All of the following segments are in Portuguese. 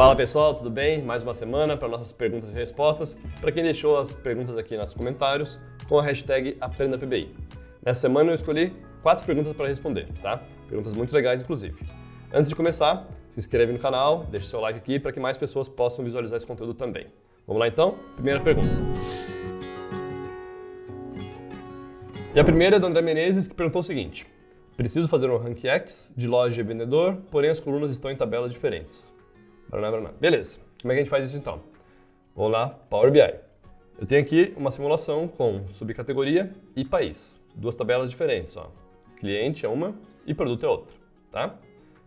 Fala pessoal, tudo bem? Mais uma semana para nossas perguntas e respostas. Para quem deixou as perguntas aqui nos comentários com a hashtag AprendaPBI. Nessa semana eu escolhi 4 perguntas para responder, tá? Perguntas muito legais, inclusive. Antes de começar, se inscreve no canal, deixe seu like aqui para que mais pessoas possam visualizar esse conteúdo também. Vamos lá então? Primeira pergunta. E a primeira é do André Menezes, que perguntou o seguinte: preciso fazer um rank X de loja e vendedor, porém as colunas estão em tabelas diferentes. Beleza, como é que a gente faz isso então? Vamos lá, Power BI. Eu tenho aqui uma simulação com subcategoria e país. 2 tabelas diferentes, ó. Cliente é uma e produto é outra, tá?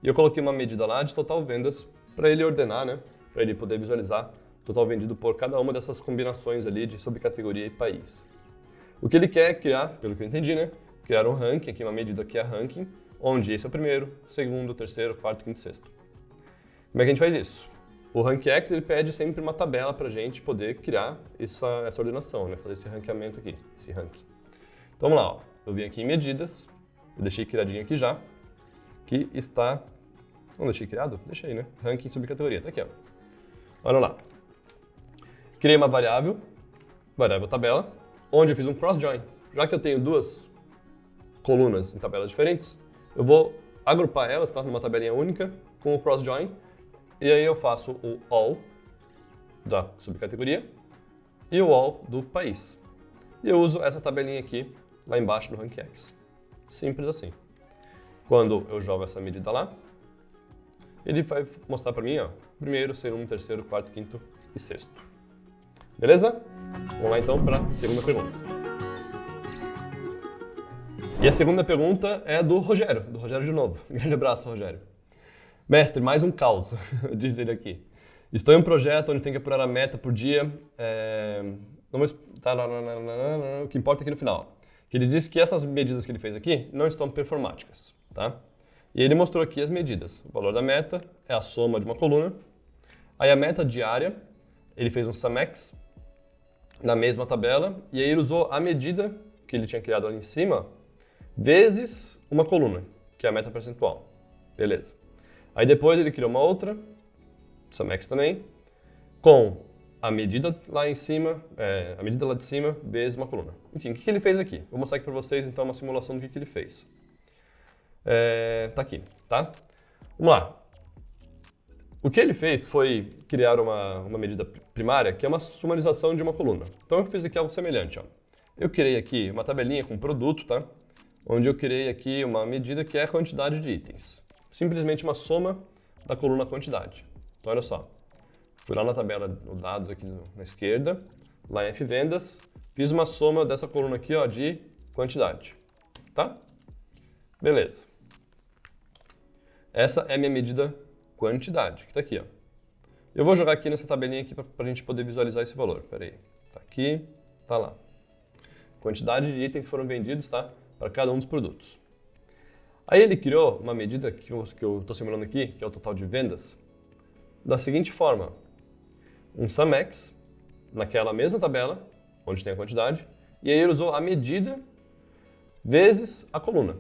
E eu coloquei uma medida lá de total vendas para ele ordenar, né? Para ele poder visualizar total vendido por cada uma dessas combinações ali de subcategoria e país. O que ele quer é criar, pelo que eu entendi, né? Criar um ranking, aqui uma medida que é ranking, onde esse é o primeiro, segundo, terceiro, quarto, quinto, sexto. Como é que a gente faz isso? O Rank X ele pede sempre uma tabela para a gente poder criar essa ordenação, né? Fazer esse ranqueamento aqui, esse ranking. Então vamos lá, ó. Eu vim aqui em medidas, eu deixei criadinho aqui já, que está... Não deixei criado? Deixei, né? Ranking subcategoria, tá aqui, ó. Olha lá. Criei uma variável tabela, onde eu fiz um cross-join. Já que eu tenho 2 colunas em tabelas diferentes, eu vou agrupar elas, tá? Numa tabelinha única, com o cross-join. E aí eu faço o all da subcategoria e o all do país. E eu uso essa tabelinha aqui, lá embaixo no Rank X. Simples assim. Quando eu jogo essa medida lá, ele vai mostrar para mim, ó, primeiro, segundo, terceiro, quarto, quinto e sexto. Beleza? Vamos lá então para a segunda pergunta. E a segunda pergunta é do Rogério de novo. Grande abraço, Rogério. Mestre, mais um caos, diz ele aqui. Estou em um projeto onde tem que apurar a meta por dia. O que importa é aqui no final. Que ele disse que essas medidas que ele fez aqui não estão performáticas, tá? E ele mostrou aqui as medidas. O valor da meta é a soma de uma coluna. Aí a meta diária, ele fez um SumX na mesma tabela. E aí ele usou a medida que ele tinha criado ali em cima, vezes uma coluna, que é a meta percentual. Beleza. Aí depois ele criou uma outra, SumX também, com a medida lá em cima, a medida lá de cima, vezes uma coluna. Enfim, o que ele fez aqui? Vou mostrar aqui para vocês então uma simulação do que ele fez. Tá aqui, tá? Vamos lá. O que ele fez foi criar uma medida primária, que é uma sumarização de uma coluna. Então eu fiz aqui algo semelhante, ó. Eu criei aqui uma tabelinha com produto, tá? Onde eu criei aqui uma medida que é a quantidade de itens. Simplesmente uma soma da coluna quantidade. Então, olha só. Fui lá na tabela de dados aqui na esquerda, lá em F vendas, fiz uma soma dessa coluna aqui, ó, de quantidade. Tá? Beleza. Essa é a minha medida quantidade, que está aqui, ó. Eu vou jogar aqui nessa tabelinha aqui para a gente poder visualizar esse valor. Pera aí. Tá aqui, tá lá. Quantidade de itens foram vendidos, tá? Para cada um dos produtos. Aí ele criou uma medida que eu estou simulando aqui, que é o total de vendas, da seguinte forma. Um SumX, naquela mesma tabela, onde tem a quantidade, e aí ele usou a medida vezes a coluna.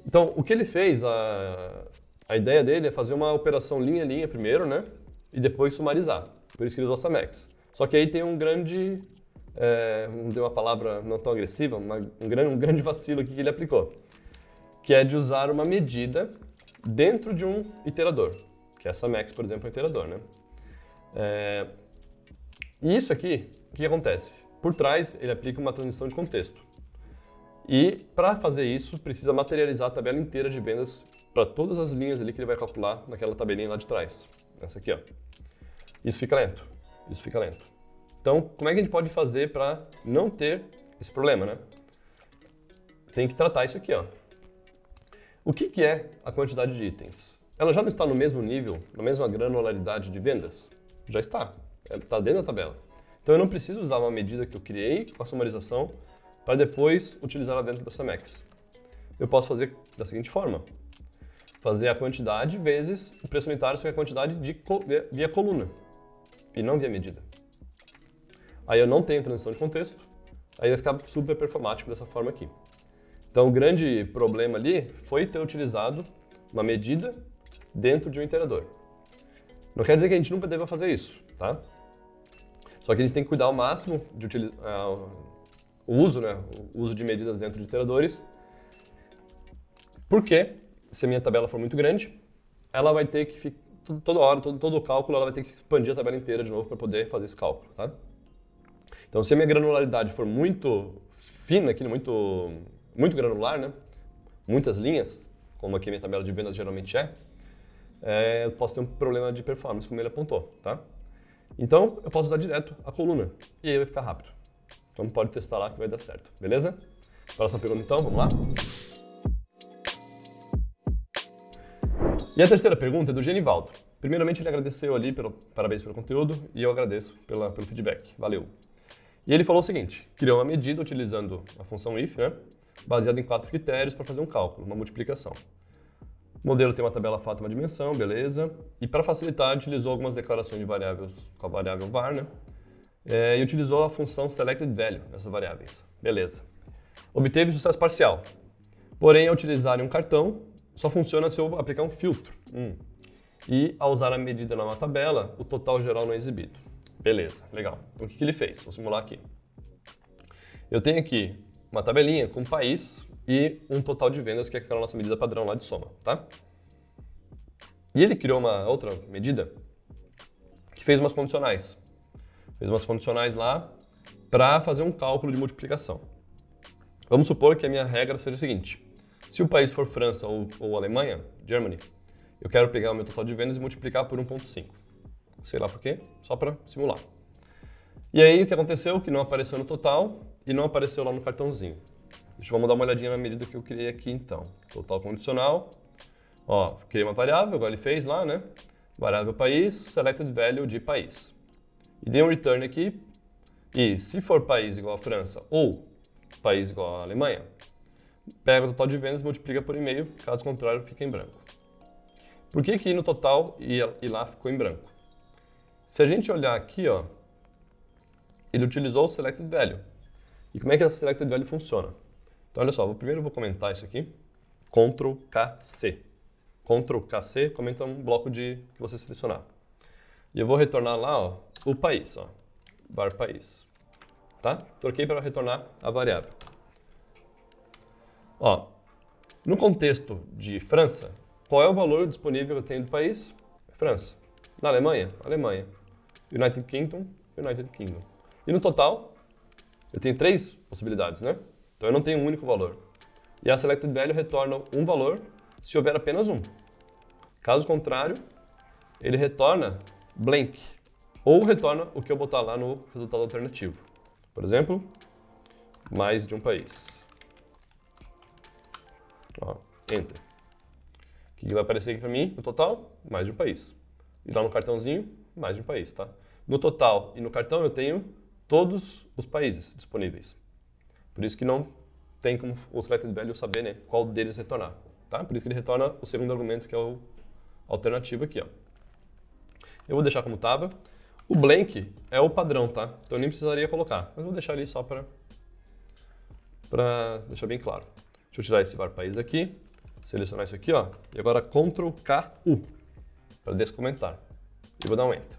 Então, o que ele fez, a ideia dele é fazer uma operação linha-linha primeiro, né? E depois sumarizar. Por isso que ele usou SumX. Só que aí tem um grande, vamos dizer uma palavra não tão agressiva, um grande vacilo aqui que ele aplicou, que é de usar uma medida dentro de um iterador, que é SumX, por exemplo, é um iterador, né? E isso aqui, o que acontece? Por trás, ele aplica uma transição de contexto. E, para fazer isso, precisa materializar a tabela inteira de vendas para todas as linhas ali que ele vai calcular naquela tabelinha lá de trás. Essa aqui, ó. Isso fica lento. Isso fica lento. Então, como é que a gente pode fazer para não ter esse problema, né? Tem que tratar isso aqui, ó. O que é a quantidade de itens? Ela já não está no mesmo nível, na mesma granularidade de vendas? Já está. Está dentro da tabela. Então eu não preciso usar uma medida que eu criei com a sumarização para depois utilizar ela dentro da SumX. Eu posso fazer da seguinte forma. Fazer a quantidade vezes o preço unitário, só que a quantidade via coluna e não via medida. Aí eu não tenho transição de contexto, aí vai ficar super performático dessa forma aqui. Então, o grande problema ali foi ter utilizado uma medida dentro de um iterador. Não quer dizer que a gente nunca deva fazer isso, tá? Só que a gente tem que cuidar ao máximo de utilizar o uso, né? O uso de medidas dentro de iteradores, porque se a minha tabela for muito grande, ela vai ter que toda hora, todo o cálculo, ela vai ter que expandir a tabela inteira de novo para poder fazer esse cálculo, tá? Então, se a minha granularidade for muito fina, aqui, muito granular, né? Muitas linhas, como aqui a minha tabela de vendas geralmente eu posso ter um problema de performance, como ele apontou, tá? Então, eu posso usar direto a coluna e aí vai ficar rápido. Então, pode testar lá que vai dar certo, beleza? Próxima pergunta então, vamos lá? E a terceira pergunta é do Genivaldo. Primeiramente, ele agradeceu ali, parabéns pelo conteúdo, e eu agradeço pelo feedback. Valeu. E ele falou o seguinte, criou uma medida utilizando a função if, né, baseada em 4 critérios para fazer um cálculo, uma multiplicação. O modelo tem uma tabela fato e uma dimensão, beleza. E para facilitar, utilizou algumas declarações de variáveis com a variável var, né, e utilizou a função selectedValue nessas variáveis, beleza. Obteve sucesso parcial. Porém, ao utilizar um cartão, só funciona se eu aplicar um filtro. E ao usar a medida numa tabela, o total geral não é exibido. Beleza, legal. Então o que ele fez? Vou simular aqui. Eu tenho aqui uma tabelinha com país e um total de vendas, que é aquela nossa medida padrão lá de soma, tá? E ele criou uma outra medida que fez umas condicionais. Fez umas condicionais lá para fazer um cálculo de multiplicação. Vamos supor que a minha regra seja o seguinte. Se o país for França ou Alemanha, Germany, eu quero pegar o meu total de vendas e multiplicar por 1,5. Sei lá por quê, só para simular. E aí o que aconteceu? Que não apareceu no total e não apareceu lá no cartãozinho. Vamos dar uma olhadinha na medida que eu criei aqui então. Total condicional. Ó, criei uma variável, igual ele fez lá, né? Variável país, selectedValue de país. E dei um return aqui. E se for país igual a França ou país igual a Alemanha, pega o total de vendas e multiplica por e-mail, caso contrário fica em branco. Por que que no total e lá ficou em branco? Se a gente olhar aqui, ó, ele utilizou o selectedValue. E como é que essa selectedValue funciona? Então, olha só, primeiro eu vou comentar isso aqui. Ctrl+KC. Ctrl+KC comenta um bloco que você selecionar. E eu vou retornar lá, ó, o país, ó, var país. Tá? Troquei para retornar a variável. Ó, no contexto de França, qual é o valor disponível que eu tenho do país? França. Na Alemanha? Alemanha. United Kingdom? United Kingdom. E no total, eu tenho 3 possibilidades, né? Então eu não tenho um único valor. E a selectedValue retorna um valor se houver apenas um. Caso contrário, ele retorna blank. Ou retorna o que eu botar lá no resultado alternativo. Por exemplo, mais de um país. Ó, Enter. O que vai aparecer aqui para mim? No total, mais de um país. E lá no cartãozinho, mais de um país, tá? No total e no cartão eu tenho todos os países disponíveis. Por isso que não tem como o selectedValue saber, né, qual deles retornar, tá? Por isso que ele retorna o segundo argumento, que é o alternativo aqui, ó. Eu vou deixar como estava. O blank é o padrão, tá? Então eu nem precisaria colocar, mas eu vou deixar ali só para deixar bem claro. Deixa eu tirar esse var país daqui, selecionar isso aqui, ó, e agora Ctrl+KU para descomentar. E vou dar um Enter.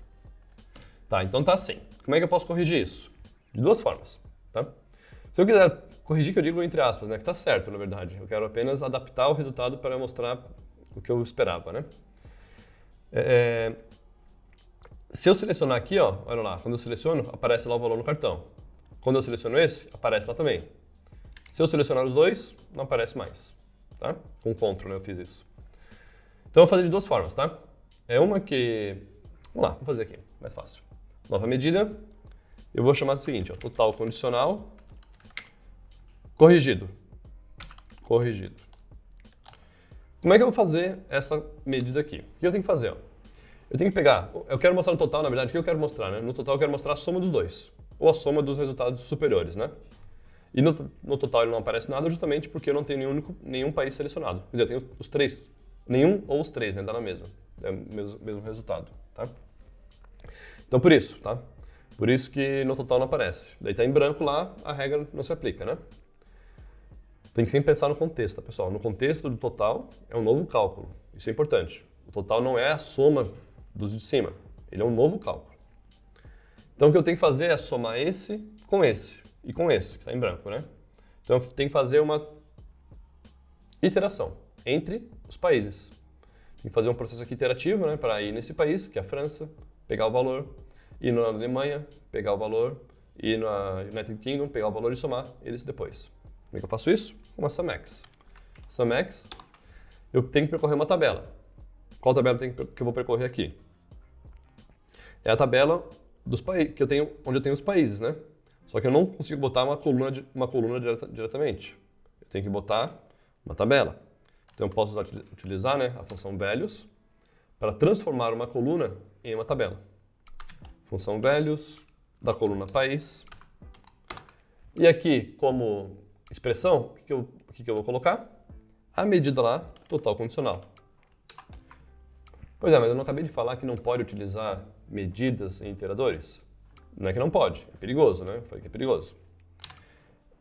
Tá, então tá assim. Como é que eu posso corrigir isso? De duas formas, tá? Se eu quiser corrigir, que eu digo entre aspas, né, que tá certo, na verdade. Eu quero apenas adaptar o resultado para mostrar o que eu esperava, né? Se eu selecionar aqui, ó, olha lá, quando eu seleciono, aparece lá o valor no cartão. Quando eu seleciono esse, aparece lá também. Se eu selecionar os dois, não aparece mais, tá? Com Ctrl, né, eu fiz isso. Então eu vou fazer de duas formas, tá? É uma que... Vamos lá, vamos fazer aqui, mais fácil. Nova medida, eu vou chamar o seguinte, ó, total condicional, corrigido. Corrigido. Como é que eu vou fazer essa medida aqui? O que eu tenho que fazer, ó? Eu tenho que pegar, eu quero mostrar no total, na verdade, o que eu quero mostrar, né? No total eu quero mostrar a soma dos dois, ou a soma dos resultados superiores, né? E no total ele não aparece nada justamente porque eu não tenho nenhum país selecionado. Quer dizer, eu tenho os três, nenhum ou os três, né? Dá na mesma, é o mesmo resultado, tá? Então por isso, tá? Por isso que no total não aparece. Daí tá em branco lá, a regra não se aplica, né? Tem que sempre pensar no contexto, tá, pessoal? No contexto do total é um novo cálculo, isso é importante. O total não é a soma dos de cima. Ele é um novo cálculo. Então o que eu tenho que fazer é somar esse e com esse, que está em branco, né? Então eu tenho que fazer uma iteração entre os países. Tem que fazer um processo aqui iterativo, né, para ir nesse país, que é a França, pegar o valor, ir na Alemanha, pegar o valor, ir na United Kingdom, pegar o valor e somar eles depois. Como é que eu faço isso? Com uma SumX. SumX, eu tenho que percorrer uma tabela. Qual tabela que eu vou percorrer aqui? É a tabela dos países, onde eu tenho os países, né? Só que eu não consigo botar uma coluna diretamente. Eu tenho que botar uma tabela. Então eu posso utilizar, né, a função values para transformar uma coluna em uma tabela. Função values da coluna país. E aqui, como expressão, o que eu vou colocar? A medida lá, total condicional. Pois é, mas eu não acabei de falar que não pode utilizar medidas em iteradores? Não é que não pode, é perigoso, né? Eu falei que é perigoso.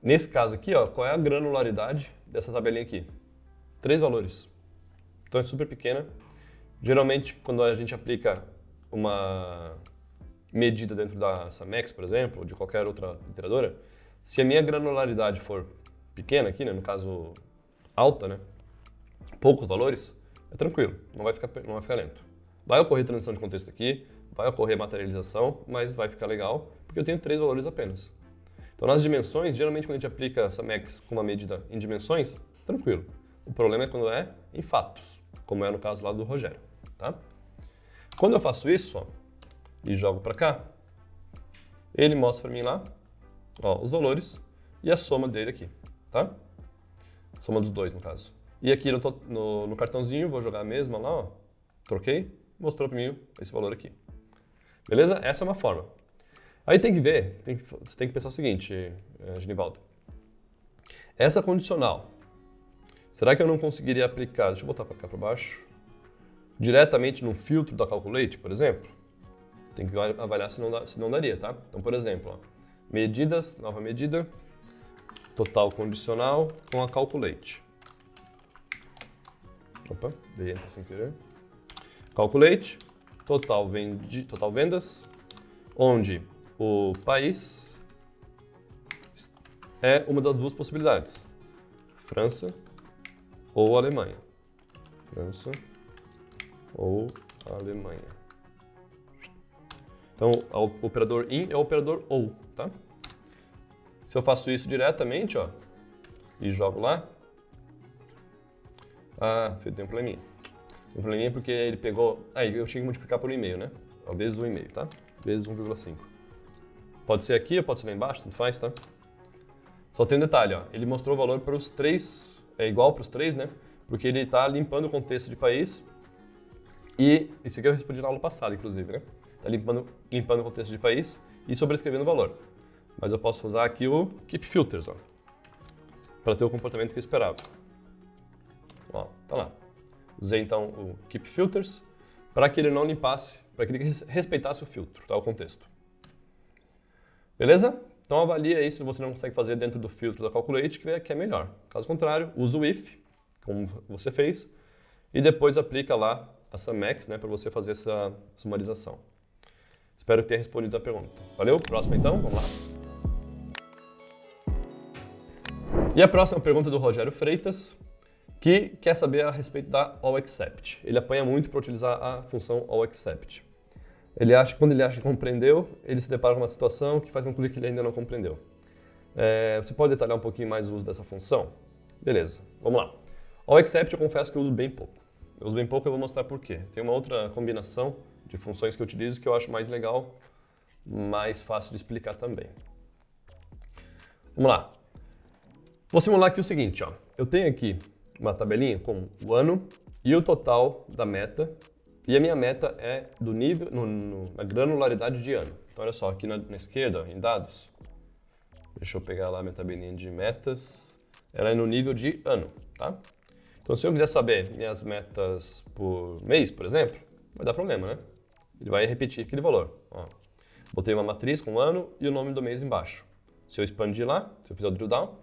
Nesse caso aqui, ó, qual é a granularidade dessa tabelinha aqui? 3 valores. Então é super pequena. Geralmente, quando a gente aplica uma medida dentro da SumX, por exemplo, ou de qualquer outra iteradora, se a minha granularidade for pequena aqui, né, no caso alta, né, poucos valores, é tranquilo, não vai ficar lento. Vai ocorrer transição de contexto aqui, vai ocorrer materialização, mas vai ficar legal, porque eu tenho 3 valores apenas. Então nas dimensões, geralmente quando a gente aplica SumX com uma medida em dimensões, tranquilo. O problema é quando é em fatos, como é no caso lá do Rogério, tá? Quando eu faço isso, ó, e jogo para cá, ele mostra para mim lá, ó, os valores e a soma dele aqui, tá? Soma dos dois, no caso. E aqui no cartãozinho, vou jogar a mesma lá, ó, troquei, mostrou para mim esse valor aqui. Beleza? Essa é uma forma. Aí tem que ver, você tem que pensar o seguinte, Genivaldo. Essa condicional, será que eu não conseguiria aplicar, deixa eu botar para cá para baixo, diretamente no filtro da Calculate, por exemplo? Tem que avaliar se não daria, tá? Então, por exemplo, ó, medidas, nova medida, total condicional com a Calculate. Opa, dei enter sem querer. Calculate, total vendas, onde o país é uma das duas possibilidades, França ou Alemanha. França ou Alemanha. Então, o operador in é o operador ou, tá? Se eu faço isso diretamente, ó, e jogo lá, tem um probleminha. Tem um probleminha porque ele pegou, eu tinha que multiplicar por 1,5, né? Vezes 1,5, tá? Vezes 1,5. Pode ser aqui ou pode ser lá embaixo, tanto faz, tá? Só tem um detalhe, ó, ele mostrou o valor para os 3, é igual para os 3, né? Porque ele está limpando o contexto de país e isso aqui eu respondi na aula passada, inclusive, né? Está limpando o contexto de país e sobrescrevendo o valor. Mas eu posso usar aqui o Keep Filters, ó, para ter o comportamento que eu esperava. Ó, tá lá. Usei então o Keep Filters para que ele não limpasse, para que ele respeitasse o filtro, tá? O contexto. Beleza? Então avalie aí se você não consegue fazer dentro do filtro da Calculate, que é melhor. Caso contrário, usa o if, como você fez, e depois aplica lá a SumX, né, para você fazer essa sumarização. Espero ter respondido a pergunta. Valeu? Próxima então, vamos lá. E a próxima pergunta do Rogério Freitas, que quer saber a respeito da AllExcept. Ele apanha muito para utilizar a função AllExcept. Quando ele acha que compreendeu, ele se depara com uma situação que faz concluir que ele ainda não compreendeu. Você pode detalhar um pouquinho mais o uso dessa função? Beleza, vamos lá. AllExcept eu confesso que eu uso bem pouco. Eu uso bem pouco e eu vou mostrar por quê. Tem uma outra combinação de funções que eu utilizo que eu acho mais legal, mais fácil de explicar também. Vamos lá. Vou simular aqui o seguinte, ó. Eu tenho aqui uma tabelinha com o ano e o total da meta, e a minha meta é do nível, na granularidade de ano. Então olha só, aqui na esquerda, em dados, deixa eu pegar lá minha tabelinha de metas, ela é no nível de ano, tá? Então se eu quiser saber minhas metas por mês, por exemplo, vai dar problema, né? Ele vai repetir aquele valor. Ó, botei uma matriz com o ano e o nome do mês embaixo. Se eu expandir lá, se eu fizer o drill down,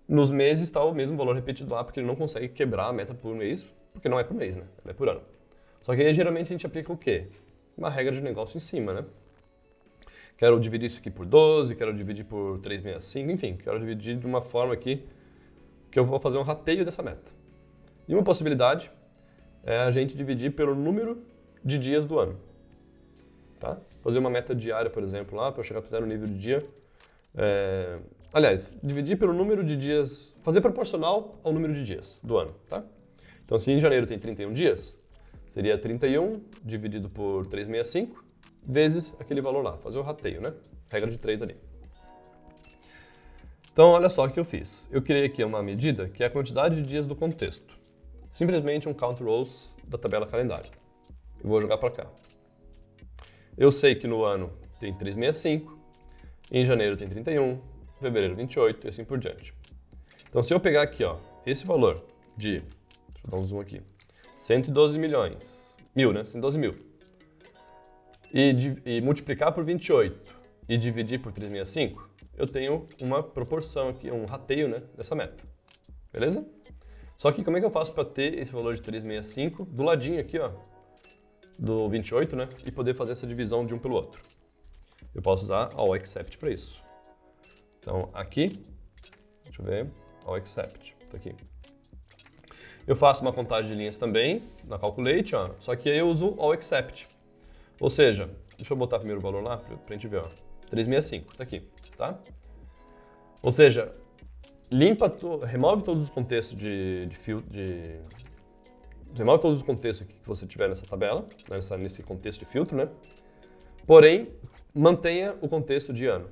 nos meses está o mesmo valor repetido lá, porque ele não consegue quebrar a meta por mês, porque não é por mês, né? Ela é por ano. Só que aí geralmente a gente aplica o quê? Uma regra de negócio em cima, né? Quero dividir isso aqui por 12, quero dividir por 365, enfim, quero dividir de uma forma aqui que eu vou fazer um rateio dessa meta. E uma possibilidade é a gente dividir pelo número de dias do ano. Tá? Fazer uma meta diária, por exemplo, lá, para eu chegar até no nível de dia. Aliás, dividir pelo número de dias, fazer proporcional ao número de dias do ano. Tá? Então, se em janeiro tem 31 dias, seria 31 dividido por 365, vezes aquele valor lá. Fazer o rateio, né? Regra de 3 ali. Então, olha só o que eu fiz. Eu criei aqui uma medida que é a quantidade de dias do contexto. Simplesmente um count rows da tabela calendário. Eu vou jogar para cá. Eu sei que no ano tem 365, em janeiro tem 31, fevereiro 28 e assim por diante. Então, se eu pegar aqui, ó, esse valor de, deixa eu dar um zoom aqui, 112 milhões, né? 112 mil, e multiplicar por 28 e dividir por 365, eu tenho uma proporção aqui, um rateio, né, dessa meta. Beleza? Só que como é que eu faço para ter esse valor de 365 do ladinho aqui, ó, do 28, né, e poder fazer essa divisão de um pelo outro? Eu posso usar all except para isso. Então, aqui, deixa eu ver, all except, tá aqui. Eu faço uma contagem de linhas também, na Calculate, ó, só que aí eu uso all except. Ou seja, deixa eu botar primeiro o valor lá pra gente ver, ó, 365, tá aqui, tá? Ou seja, remove todos os contextos remove todos os contextos que você tiver nessa tabela, nesse contexto de filtro, né? Porém, mantenha o contexto de ano.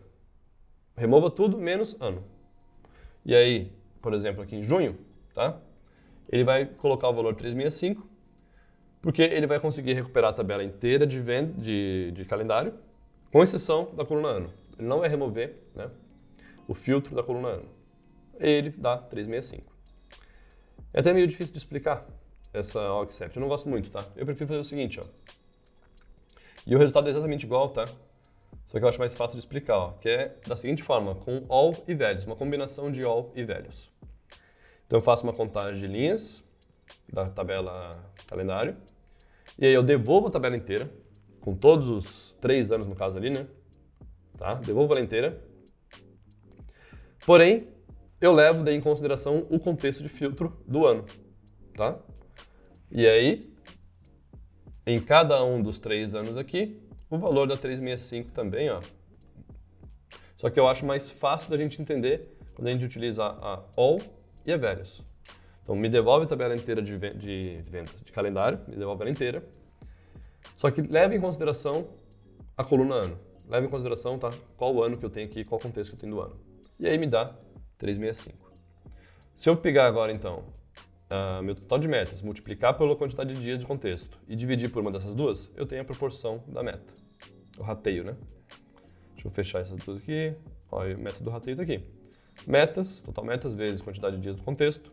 Remova tudo menos ano. E aí, por exemplo, aqui em junho, tá? Ele vai colocar o valor 365, porque ele vai conseguir recuperar a tabela inteira de calendário, com exceção da coluna ano. Ele não vai remover, né, o filtro da coluna ano. Ele dá 365. É até meio difícil de explicar essa all except. Eu não gosto muito, tá? Eu prefiro fazer o seguinte, ó. E o resultado é exatamente igual, tá? Só que eu acho mais fácil de explicar, ó, que é da seguinte forma, com all e values, uma combinação de all e values. Então eu faço uma contagem de linhas da tabela calendário, e aí eu devolvo a tabela inteira, com todos os 3 anos no caso ali, né? Tá? Devolvo ela inteira. Porém, eu levo daí em consideração o contexto de filtro do ano, tá? E aí, em cada um dos 3 anos aqui, o valor da 365 também, ó. Só que eu acho mais fácil da gente entender quando a gente utiliza a all e a values. Então, me devolve a tabela inteira de vendas de calendário, me devolve ela inteira. Só que leve em consideração a coluna ano. Leve em consideração, tá, qual o ano que eu tenho aqui, qual o contexto que eu tenho do ano. E aí me dá 365. Se eu pegar agora, então, meu total de metas, multiplicar pela quantidade de dias de contexto e dividir por uma dessas duas, eu tenho a proporção da meta. O rateio, né? Deixa eu fechar essas duas aqui. Olha, o método do rateio está aqui. Metas, total metas, vezes quantidade de dias do contexto,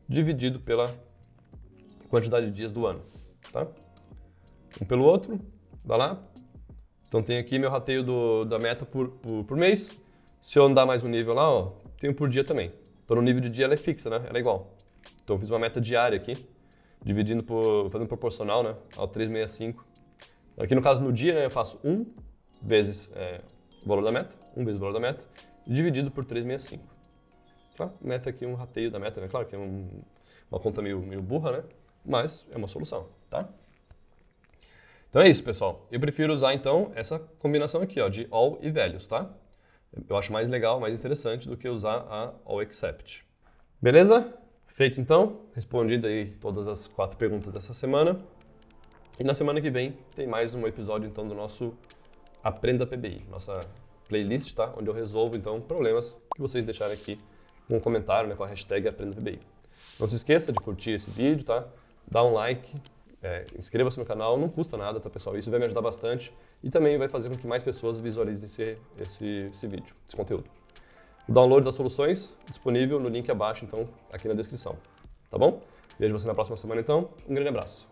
dividido pela quantidade de dias do ano. Tá? Um pelo outro, dá lá. Então tem aqui meu rateio da meta por mês. Se eu andar mais um nível lá, ó, tenho por dia também. Então no nível de dia ela é fixa, né? Ela é igual. Então eu fiz uma meta diária aqui, fazendo proporcional, né, ao 365. Aqui no caso no dia, né, eu faço 1 vezes o valor da meta, 1 vezes o valor da meta, dividido por 365. Tá? Meta aqui um rateio da meta, né? Claro que é uma conta meio burra, né? Mas é uma solução, tá? Então é isso, pessoal. Eu prefiro usar, então, essa combinação aqui, ó, de all e values, tá? Eu acho mais legal, mais interessante do que usar a all except. Beleza? Feito, então. Respondido aí todas as 4 perguntas dessa semana. E na semana que vem tem mais um episódio, então, do nosso Aprenda PBI, nossa playlist, tá? Onde eu resolvo, então, problemas que vocês deixarem aqui com um comentário, né, com a hashtag Aprenda PBI. Não se esqueça de curtir esse vídeo, tá? Dá um like, inscreva-se no canal, não custa nada, tá, pessoal? Isso vai me ajudar bastante e também vai fazer com que mais pessoas visualizem esse vídeo, esse conteúdo. O download das soluções disponível no link abaixo, então, aqui na descrição. Tá bom? Vejo você na próxima semana, então. Um grande abraço.